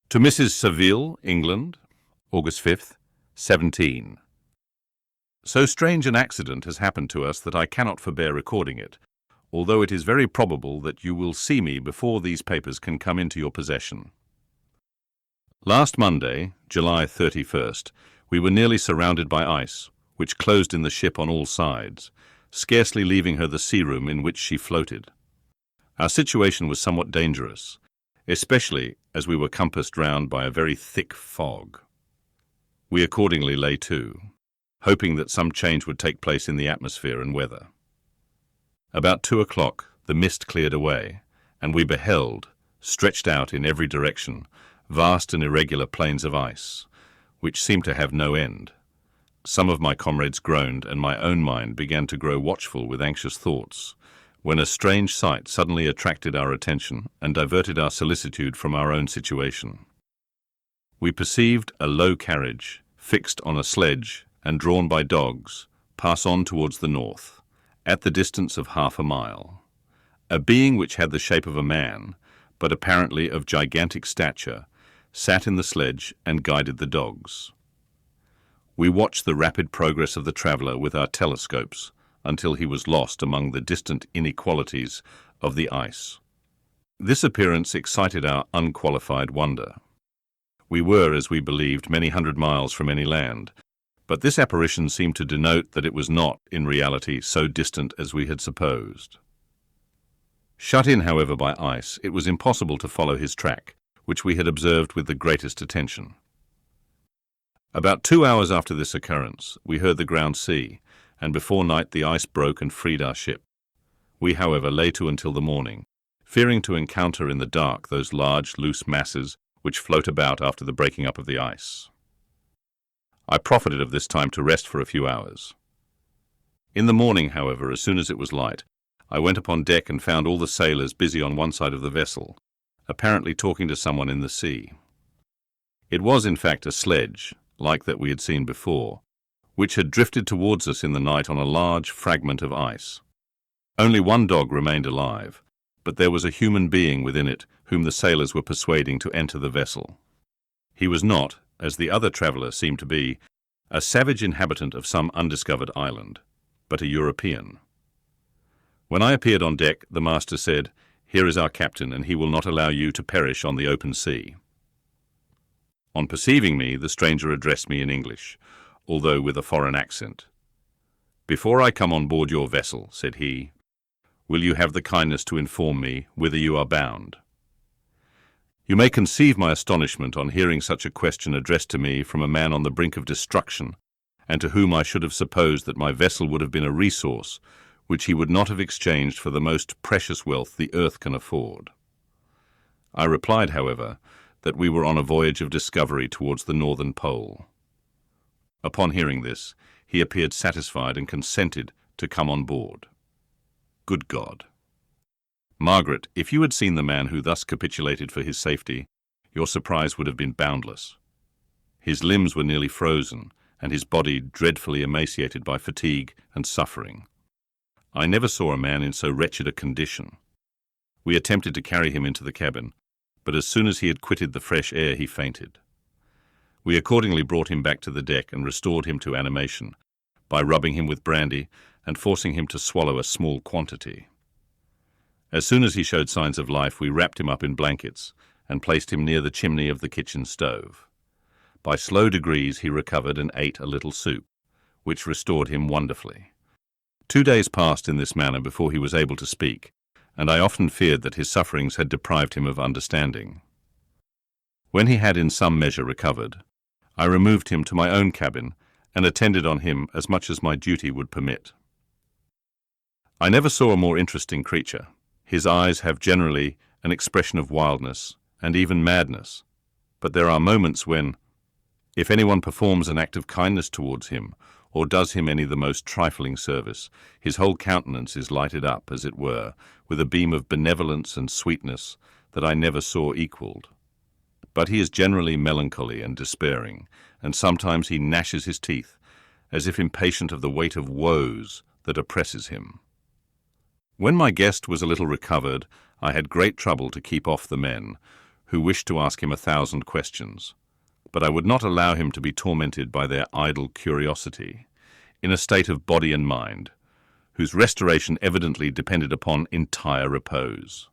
To Mrs. Saville, England, August 5th, 17. So strange an accident has happened to us that I cannot forbear recording it, although it is very probable that you will see me before these papers can come into your possession. Last Monday, July 31st, we were nearly surrounded by ice, which closed in the ship on all sides, scarcely leaving her the sea room in which she floated. Our situation was somewhat dangerous, especially as we were compassed round by a very thick fog. We accordingly lay to, hoping that some change would take place in the atmosphere and weather. About 2 o'clock, the mist cleared away, and we beheld, stretched out in every direction, vast and irregular plains of ice, which seemed to have no end. Some of my comrades groaned, and my own mind began to grow watchful with anxious thoughts, when a strange sight suddenly attracted our attention and diverted our solicitude from our own situation. We perceived a low carriage, fixed on a sledge and drawn by dogs, pass on towards the north, at the distance of half a mile. A being which had the shape of a man, but apparently of gigantic stature, sat in the sledge and guided the dogs. We watched the rapid progress of the traveller with our telescopes until he was lost among the distant inequalities of the ice. This appearance excited our unqualified wonder. We were, as we believed, many hundred miles from any land, but this apparition seemed to denote that it was not, in reality, so distant as we had supposed. Shut in, however, by ice, it was impossible to follow his track, which we had observed with the greatest attention. About 2 hours after this occurrence, we heard the ground sea, and before night the ice broke and freed our ship. We, however, lay to until the morning, fearing to encounter in the dark those large, loose masses which float about after the breaking up of the ice. I profited of this time to rest for a few hours. In the morning, however, as soon as it was light, I went upon deck and found all the sailors busy on one side of the vessel, apparently talking to someone in the sea. It was, in fact, a sledge, like that we had seen before, which had drifted towards us in the night on a large fragment of ice. Only one dog remained alive, but there was a human being within it whom the sailors were persuading to enter the vessel. He was not, as the other traveller seemed to be, a savage inhabitant of some undiscovered island, but a European. When I appeared on deck, the master said, "Here is our captain, and he will not allow you to perish on the open sea." On perceiving me, the stranger addressed me in English, although with a foreign accent. "Before I come on board your vessel," said he, "will you have the kindness to inform me whither you are bound?" You may conceive my astonishment on hearing such a question addressed to me from a man on the brink of destruction, and to whom I should have supposed that my vessel would have been a resource which he would not have exchanged for the most precious wealth the earth can afford. I replied, however, that we were on a voyage of discovery towards the northern pole. Upon hearing this, he appeared satisfied and consented to come on board. Good God! Margaret, if you had seen the man who thus capitulated for his safety, your surprise would have been boundless. His limbs were nearly frozen, and his body dreadfully emaciated by fatigue and suffering. I never saw a man in so wretched a condition. We attempted to carry him into the cabin, but as soon as he had quitted the fresh air he fainted. We accordingly brought him back to the deck and restored him to animation, by rubbing him with brandy and forcing him to swallow a small quantity. As soon as he showed signs of life, we wrapped him up in blankets and placed him near the chimney of the kitchen stove. By slow degrees he recovered and ate a little soup, which restored him wonderfully. 2 days passed in this manner before he was able to speak, and I often feared that his sufferings had deprived him of understanding. When he had in some measure recovered, I removed him to my own cabin and attended on him as much as my duty would permit. I never saw a more interesting creature. His eyes have generally an expression of wildness and even madness, but there are moments when, if anyone performs an act of kindness towards him, or does him any the most trifling service, his whole countenance is lighted up, as it were, with a beam of benevolence and sweetness that I never saw equalled. But he is generally melancholy and despairing, and sometimes he gnashes his teeth, as if impatient of the weight of woes that oppresses him. When my guest was a little recovered, I had great trouble to keep off the men, who wished to ask him 1,000 questions, but I would not allow him to be tormented by their idle curiosity, in a state of body and mind, whose restoration evidently depended upon entire repose.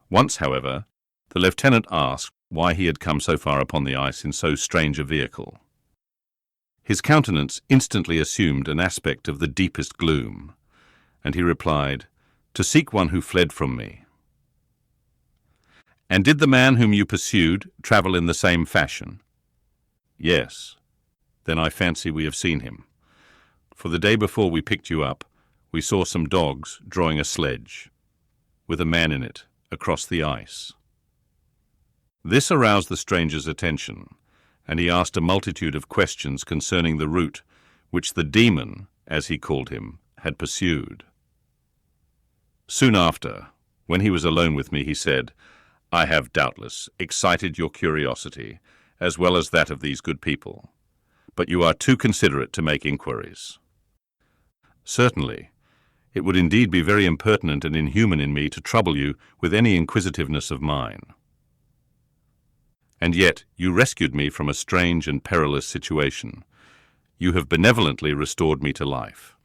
Once, however, the lieutenant asked why he had come so far upon the ice in so strange a vehicle. His countenance instantly assumed an aspect of the deepest gloom, and he replied, "To seek one who fled from me." "And did the man whom you pursued travel in the same fashion?" "Yes." "Then I fancy we have seen him. For the day before we picked you up, we saw some dogs drawing a sledge, with a man in it, across the ice." This aroused the stranger's attention, and he asked a multitude of questions concerning the route which the demon, as he called him, had pursued. Soon after, when he was alone with me, he said, "I have doubtless excited your curiosity, as well as that of these good people, but you are too considerate to make inquiries." "Certainly. It would indeed be very impertinent and inhuman in me to trouble you with any inquisitiveness of mine. And yet you rescued me from a strange and perilous situation. You have benevolently restored me to life."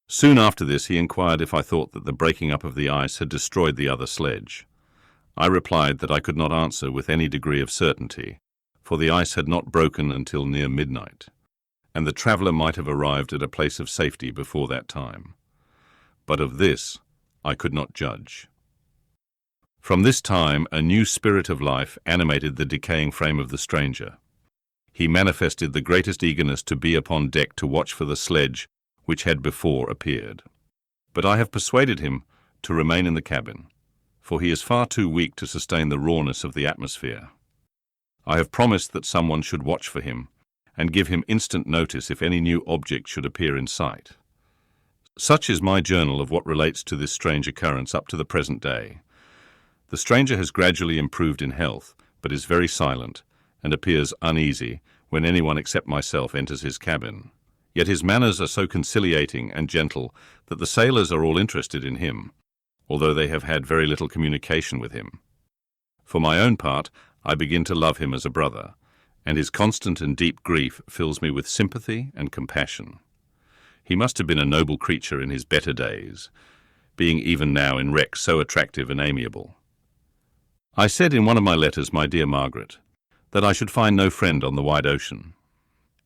Soon after this he inquired if I thought that the breaking up of the ice had destroyed the other sledge. I replied that I could not answer with any degree of certainty, for the ice had not broken until near midnight, and the traveller might have arrived at a place of safety before that time. But of this I could not judge. From this time a new spirit of life animated the decaying frame of the stranger. He manifested the greatest eagerness to be upon deck to watch for the sledge which had before appeared. But I have persuaded him to remain in the cabin, for he is far too weak to sustain the rawness of the atmosphere. I have promised that someone should watch for him, and give him instant notice if any new object should appear in sight. Such is my journal of what relates to this strange occurrence up to the present day. The stranger has gradually improved in health, but is very silent, and appears uneasy when anyone except myself enters his cabin. Yet his manners are so conciliating and gentle that the sailors are all interested in him, although they have had very little communication with him. For my own part, I begin to love him as a brother, and his constant and deep grief fills me with sympathy and compassion. He must have been a noble creature in his better days, being even now in wreck so attractive and amiable. I said in one of my letters, my dear Margaret, that I should find no friend on the wide ocean.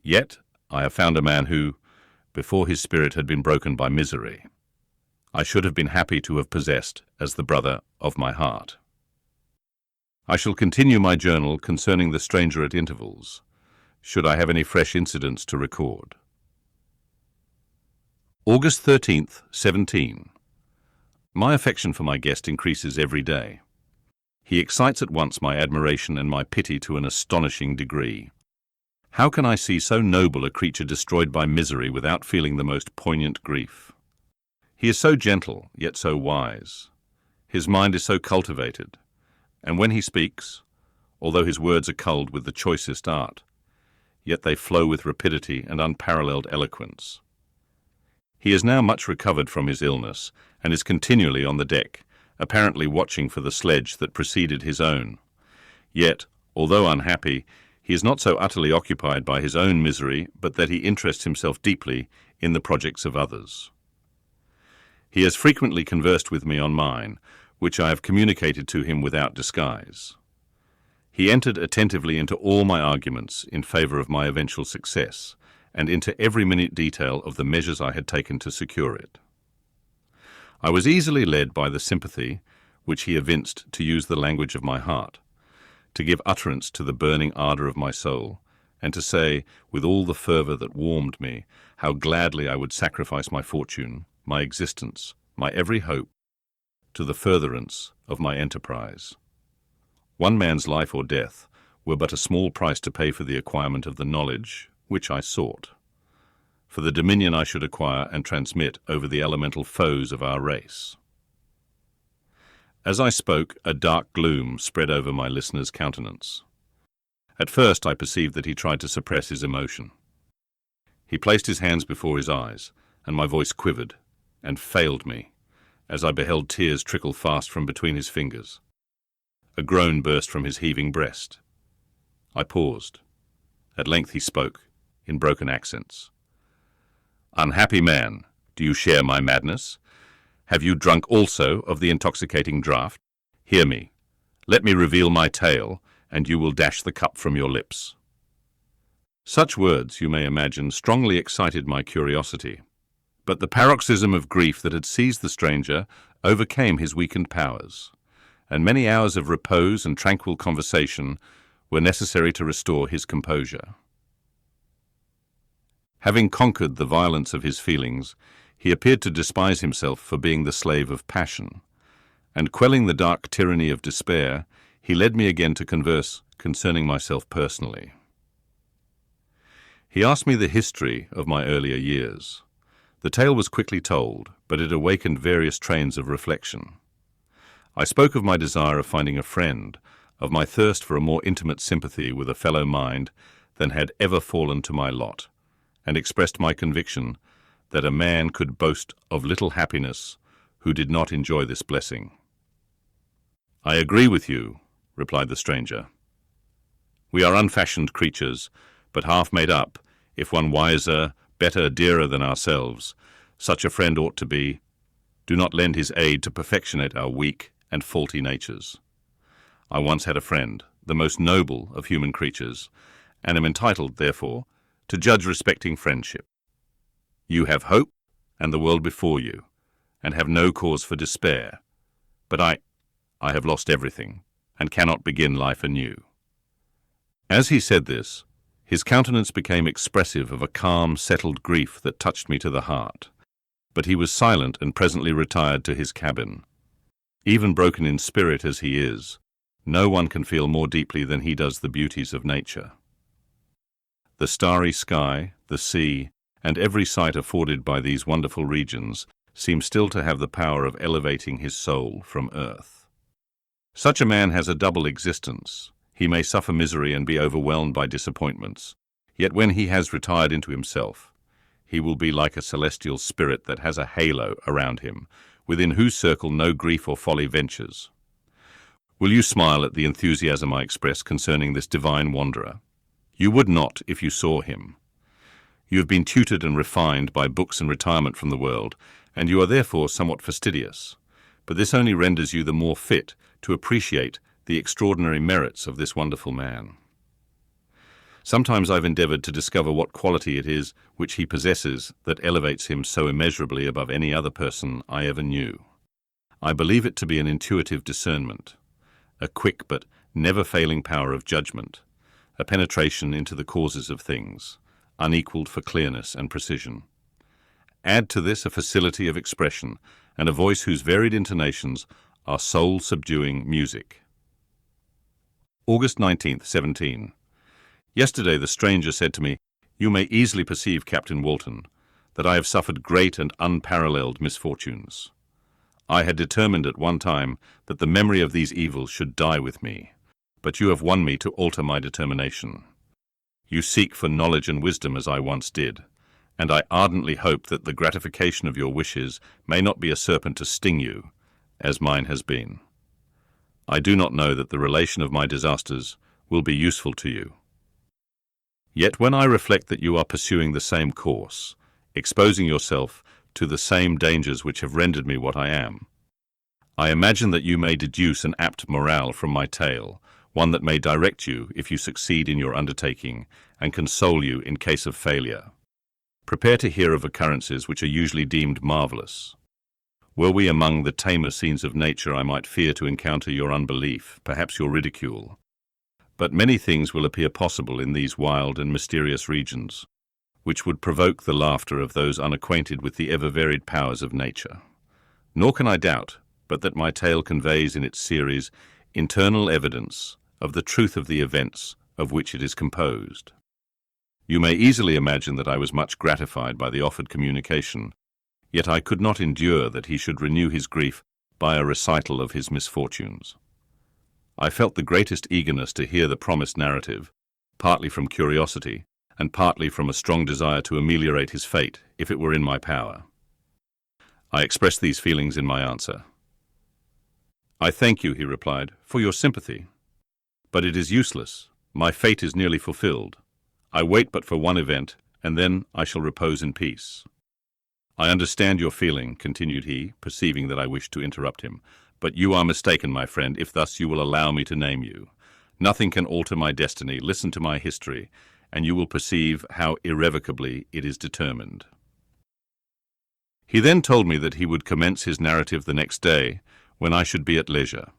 Yet I have found a man who, before his spirit had been broken by misery, I should have been happy to have possessed as the brother of my heart. I shall continue my journal concerning the stranger at intervals, should I have any fresh incidents to record. August 13th, 17. My affection for my guest increases every day. He excites at once my admiration and my pity to an astonishing degree. How can I see so noble a creature destroyed by misery without feeling the most poignant grief? He is so gentle, yet so wise. His mind is so cultivated, and when he speaks, although his words are culled with the choicest art, yet they flow with rapidity and unparalleled eloquence. He is now much recovered from his illness, and is continually on the deck, apparently watching for the sledge that preceded his own. Yet, although unhappy, he is not so utterly occupied by his own misery, but that he interests himself deeply in the projects of others. He has frequently conversed with me on mine, which I have communicated to him without disguise. He entered attentively into all my arguments in favour of my eventual success, and into every minute detail of the measures I had taken to secure it. I was easily led by the sympathy which he evinced to use the language of my heart, to give utterance to the burning ardour of my soul, and to say, with all the fervour that warmed me, how gladly I would sacrifice my fortune, my existence, my every hope, to the furtherance of my enterprise. One man's life or death were but a small price to pay for the acquirement of the knowledge which I sought, for the dominion I should acquire and transmit over the elemental foes of our race. As I spoke, a dark gloom spread over my listener's countenance. At first I perceived that he tried to suppress his emotion. He placed his hands before his eyes, and my voice quivered and failed me as I beheld tears trickle fast from between his fingers. A groan burst from his heaving breast. I paused. At length he spoke, in broken accents. "Unhappy man, do you share my madness? Have you drunk also of the intoxicating draught? Hear me. Let me reveal my tale, and you will dash the cup from your lips." Such words, you may imagine, strongly excited my curiosity. But the paroxysm of grief that had seized the stranger overcame his weakened powers, and many hours of repose and tranquil conversation were necessary to restore his composure. Having conquered the violence of his feelings, he appeared to despise himself for being the slave of passion, and quelling the dark tyranny of despair, he led me again to converse concerning myself personally. He asked me the history of my earlier years. The tale was quickly told, but it awakened various trains of reflection. I spoke of my desire of finding a friend, of my thirst for a more intimate sympathy with a fellow mind than had ever fallen to my lot, and expressed my conviction that a man could boast of little happiness who did not enjoy this blessing. "I agree with you," replied the stranger. "We are unfashioned creatures, but half made up, if one wiser, better, dearer than ourselves. Such a friend ought to be. Do not lend his aid to perfectionate our weak and faulty natures. I once had a friend, the most noble of human creatures, and am entitled, therefore, to judge respecting friendship. You have hope and the world before you, and have no cause for despair. But I have lost everything, and cannot begin life anew." As he said this, his countenance became expressive of a calm, settled grief that touched me to the heart. But he was silent and presently retired to his cabin. Even broken in spirit as he is, no one can feel more deeply than he does the beauties of nature. The starry sky, the sea, and every sight afforded by these wonderful regions seem still to have the power of elevating his soul from earth. Such a man has a double existence. He may suffer misery and be overwhelmed by disappointments, yet when he has retired into himself, he will be like a celestial spirit that has a halo around him, within whose circle no grief or folly ventures. Will you smile at the enthusiasm I express concerning this divine wanderer? You would not if you saw him. You have been tutored and refined by books and retirement from the world, and you are therefore somewhat fastidious, but this only renders you the more fit to appreciate the extraordinary merits of this wonderful man. Sometimes I've endeavoured to discover what quality it is which he possesses that elevates him so immeasurably above any other person I ever knew. I believe it to be an intuitive discernment, a quick but never-failing power of judgment, a penetration into the causes of things, unequalled for clearness and precision. Add to this a facility of expression and a voice whose varied intonations are soul-subduing music. August 19th, 17. Yesterday the stranger said to me, "You may easily perceive, Captain Walton, that I have suffered great and unparalleled misfortunes. I had determined at one time that the memory of these evils should die with me, but you have won me to alter my determination. You seek for knowledge and wisdom as I once did, and I ardently hope that the gratification of your wishes may not be a serpent to sting you, as mine has been. I do not know that the relation of my disasters will be useful to you. Yet when I reflect that you are pursuing the same course, exposing yourself to the same dangers which have rendered me what I am, I imagine that you may deduce an apt morale from my tale, one that may direct you if you succeed in your undertaking and console you in case of failure. Prepare to hear of occurrences which are usually deemed marvellous. Were we among the tamer scenes of nature, I might fear to encounter your unbelief, perhaps your ridicule. But many things will appear possible in these wild and mysterious regions, which would provoke the laughter of those unacquainted with the ever-varied powers of nature. Nor can I doubt but that my tale conveys in its series internal evidence of the truth of the events of which it is composed. You may easily imagine that I was much gratified by the offered communication, yet I could not endure that he should renew his grief by a recital of his misfortunes. I felt the greatest eagerness to hear the promised narrative, partly from curiosity, and partly from a strong desire to ameliorate his fate, if it were in my power. I expressed these feelings in my answer. "I thank you," he replied, "for your sympathy. But it is useless. My fate is nearly fulfilled. I wait but for one event, and then I shall repose in peace." "I understand your feeling," continued he, perceiving that I wished to interrupt him, "but you are mistaken, my friend, if thus you will allow me to name you. Nothing can alter my destiny. Listen to my history, and you will perceive how irrevocably it is determined." He then told me that he would commence his narrative the next day, when I should be at leisure.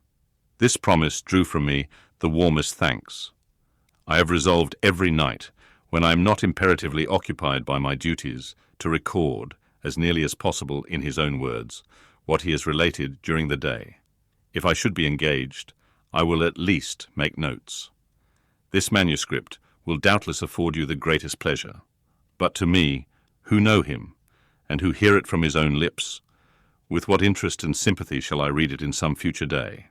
This promise drew from me the warmest thanks. I have resolved every night, when I am not imperatively occupied by my duties, to record, as nearly as possible in his own words, what he has related during the day. If I should be engaged, I will at least make notes. This manuscript will doubtless afford you the greatest pleasure, but to me, who know him, and who hear it from his own lips, with what interest and sympathy shall I read it in some future day?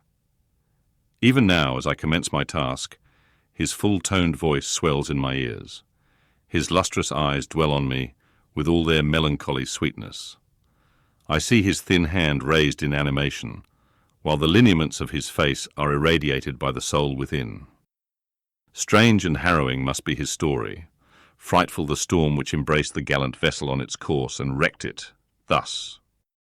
Even now, as I commence my task, his full-toned voice swells in my ears. His lustrous eyes dwell on me with all their melancholy sweetness. I see his thin hand raised in animation, while the lineaments of his face are irradiated by the soul within. Strange and harrowing must be his story, frightful the storm which embraced the gallant vessel on its course and wrecked it, thus.